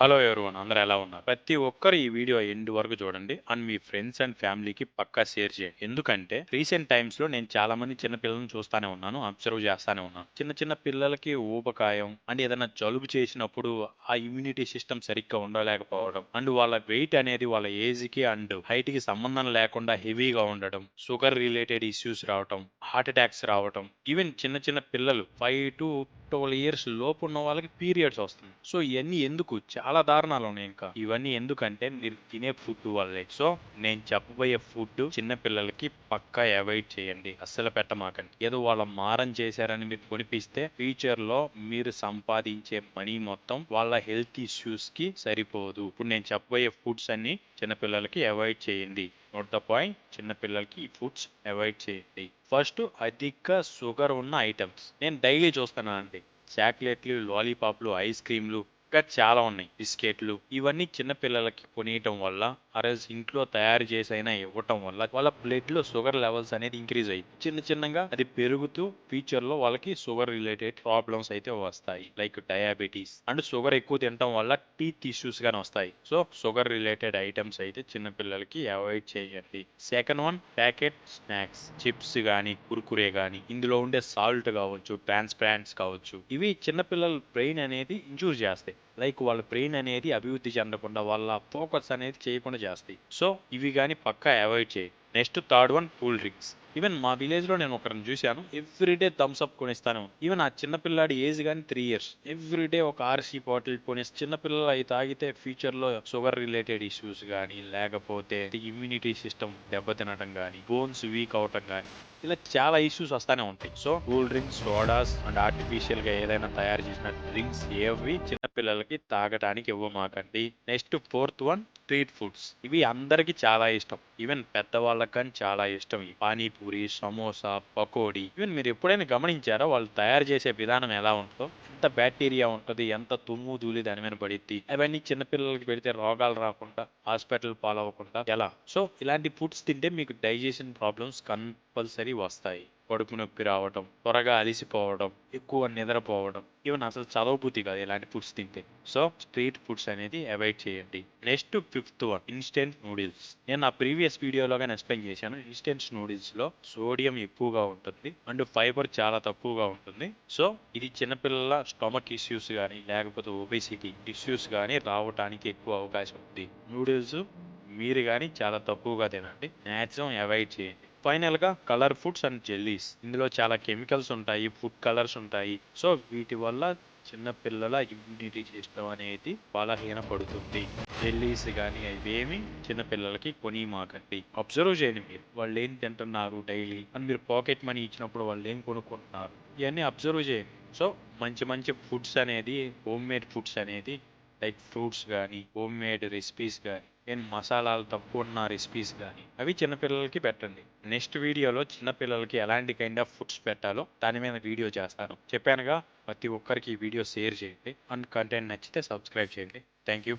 Hello everyone, అందరూ ఎలా ఉన్నారు? ప్రతి ఒక్కరు ఈ వీడియో ఎండ్ వరకు చూడండి అండ్ మీ ఫ్రెండ్స్ అండ్ ఫ్యామిలీకి పక్కా షేర్ చేయండి. ఎందుకంటే రీసెంట్ టైమ్స్ లో నేను చాలా మంది చిన్న పిల్లల్ని చూస్తానే ఉన్నాను, అబ్జర్వ్ చేస్తానే ఉన్నాను. చిన్న చిన్న పిల్లలకి ఊబకాయం అండ్ ఏదైనా జలుబు చేసినప్పుడు ఆ ఇమ్యూనిటీ సిస్టమ్ సరిగ్గా ఉండలేకపోవడం అండ్ వాళ్ళ వెయిట్ అనేది వాళ్ళ ఏజ్ కి అండ్ హైట్ కి సంబంధం లేకుండా హెవీగా ఉండడం, షుగర్ రిలేటెడ్ ఇష్యూస్ రావటం, హార్ట్ అటాక్స్ రావటం, ఈవెన్ చిన్న చిన్న పిల్లలు 5 to 12 years లోపు ఉన్న వాళ్ళకి పీరియడ్స్ వస్తుంది. సో ఇవన్నీ ఎందుకు? చాలా దారుణాలు ఉన్నాయి. ఇంకా ఇవన్నీ ఎందుకంటే మీరు తినే ఫుడ్ వల్లే. సో నేను చెప్పబోయే ఫుడ్ చిన్న పిల్లలకి పక్కా అవాయిడ్ చేయండి, అస్సలు పెట్టమాకండి. ఏదో వాళ్ళ మారం చేశారని మీరు కొనిపిస్తే ఫ్యూచర్ లో మీరు సంపాదించే మనీ మొత్తం వాళ్ళ హెల్త్ ఇష్యూస్ కి సరిపోదు. ఇప్పుడు నేను చెప్పబోయే ఫుడ్స్ అన్ని చిన్నపిల్లలకి అవాయిడ్ చేయండి. నోట్ ద పాయింట్, చిన్నపిల్లలకి ఈ ఫుడ్స్ అవాయిడ్ చేయండి. ఫస్ట్, అధిక షుగర్ ఉన్న ఐటమ్స్ నేను డైలీ చూస్తానండి. చాక్లెట్లు, లాలీపాప్లు, ఐస్ క్రీమ్లు, ఇంకా చాలా ఉన్నాయి, బిస్కెట్లు. ఇవన్నీ చిన్న పిల్లలకి కొనియటం వల్ల అరేజ్ ఇంట్లో తయారు చేసి అయినా ఇవ్వటం వల్ల వాళ్ళ బ్లడ్ లో షుగర్ లెవెల్స్ అనేది ఇంక్రీజ్ అయ్యి చిన్న చిన్నగా అది పెరుగుతూ ఫ్యూచర్ లో వాళ్ళకి షుగర్ రిలేటెడ్ ప్రాబ్లమ్స్ అయితే వస్తాయి, లైక్ డయాబెటీస్. అండ్ షుగర్ ఎక్కువ తినటం వల్ల టీత్ ఇష్యూస్ గానీ వస్తాయి. సో షుగర్ రిలేటెడ్ ఐటమ్స్ అయితే చిన్న పిల్లలకి అవాయిడ్ చేయండి. Second one, packet snacks, chips కానీ కుర్కురే కానీ ఇందులో ఉండే సాల్ట్ కావచ్చు, ట్రాన్స్పరెంట్స్ కావచ్చు, ఇవి చిన్నపిల్లల బ్రెయిన్ అనేది ఇంజూర్ చేస్తాయి. లైక్ వాళ్ళ బ్రెయిన్ అనేది అభివృద్ధి చెందకుండా వాళ్ళ ఫోకస్ అనేది చేయకుండా చేస్తాయి. సో ఇవి కానీ పక్కా అవాయిడ్ చేయి. Next, third one, cool drinks. Even మా విలేజ్ లో నేను ఒకరిని చూశాను, ఎవ్రీడే థమ్స్ అప్ కొనిస్తాను. ఈవెన్ ఆ చిన్నపిల్లాడి ఏజ్ కానీ 3 years, ఎవ్రీడే ఒక ఆర్సీ బాటిల్ కొనేసి చిన్నపిల్లలు అవి తాగితే ఫ్యూచర్ లో షుగర్ రిలేటెడ్ ఇష్యూస్ కానీ లేకపోతే ఇమ్యూనిటీ సిస్టమ్ దెబ్బతినటం కానీ బోన్స్ వీక్ అవటం కానీ ఇలా చాలా ఇష్యూస్ వస్తానే ఉంటాయి. So cool drinks, sodas and artificial గా ఏదైనా తయారు చేసిన డ్రింక్స్ ఏవి చిన్నపిల్లలకి తాగడానికి ఇవ్వమాకండి. Next, fourth one, street foods. ఇవి అందరికి చాలా ఇష్టం, ఈవెన్ పెద్దవాళ్ళకి కానీ చాలా ఇష్టం. ఈ పానీపూరి, సమోసా, పకోడీ. ఈవెన్ మీరు ఎప్పుడైనా గమనించారా వాళ్ళు తయారు చేసే విధానం ఎలా ఉంటుందో? ఎంత బ్యాక్టీరియా ఉంటుంది, ఎంత తుమ్ము ధూళి దాని మీద పడిద్ది. అవన్నీ చిన్నపిల్లలకి పెడితే రోగాలు రాకుండా హాస్పిటల్ పాలవ్వకుండా ఎలా? సో ఇలాంటి ఫుడ్స్ తింటే మీకు డైజెషన్ ప్రాబ్లమ్స్ కంపల్సరీ వస్తాయి. కడుపు నొప్పి రావడం, త్వరగా అలిసిపోవడం, ఎక్కువ నిద్రపోవడం, ఈవెన్ అసలు చదవబుద్ధి కాదు ఇలాంటి ఫుడ్స్ తింటే. సో స్ట్రీట్ ఫుడ్స్ అనేది అవాయిడ్ చేయండి. Next, fifth one, instant noodles. నేను నా ప్రీవియస్ వీడియోలోగా ఎక్స్ప్లెయిన్ చేశాను. ఇన్స్టెంట్ నూడిల్స్ లో సోడియం ఎక్కువగా ఉంటుంది అండ్ ఫైబర్ చాలా తక్కువగా ఉంటుంది. సో ఇది చిన్నపిల్లల స్టమక్ ఇష్యూస్ కానీ లేకపోతే ఒబేసిటీ ఇష్యూస్ కానీ రావడానికి ఎక్కువ అవకాశం ఉంది. నూడిల్స్ మీరు కానీ చాలా తక్కువగా తినండి, మ్యాక్సిమం అవాయిడ్ చేయండి. ఫైనల్ గా, కలర్ ఫుడ్స్ అండ్ జెల్లీస్. ఇందులో చాలా కెమికల్స్ ఉంటాయి, ఫుడ్ కలర్స్ ఉంటాయి. సో వీటి వల్ల చిన్న పిల్లల ఇమ్యూనిటీ సిస్టమ్ అనేది బలహీన పడుతుంది. జెల్లీస్ కానీ అవేమి చిన్న పిల్లలకి కొనిమాకండి. అబ్జర్వ్ చేయండి, మీరు వాళ్ళు ఏం తింటున్నారు డైలీ అని. మీరు పాకెట్ మనీ ఇచ్చినప్పుడు వాళ్ళు ఏం కొనుక్కుంటున్నారు ఇవన్నీ అబ్జర్వ్ చేయండి. సో మంచి మంచి ఫుడ్స్ అనేది, హోమ్ మేడ్ ఫుడ్స్ అనేది, లైక్ ఫ్రూట్స్ కానీ, హోమ్ మేడ్ రెసిపీస్ కానీ, అండ్ మసాలాలు తక్కువ ఉన్న రెసిపీస్ కానీ అవి చిన్నపిల్లలకి పెట్టండి. నెక్స్ట్ వీడియోలో చిన్నపిల్లలకి ఎలాంటి కైండ్ ఆఫ్ ఫుడ్స్ పెట్టాలో దాని మీద వీడియో చేస్తాను. చెప్పానుగా, ప్రతి ఒక్కరికి ఈ వీడియో షేర్ చేయండి అండ్ కంటెంట్ నచ్చితే సబ్స్క్రైబ్ చేయండి. Thank you.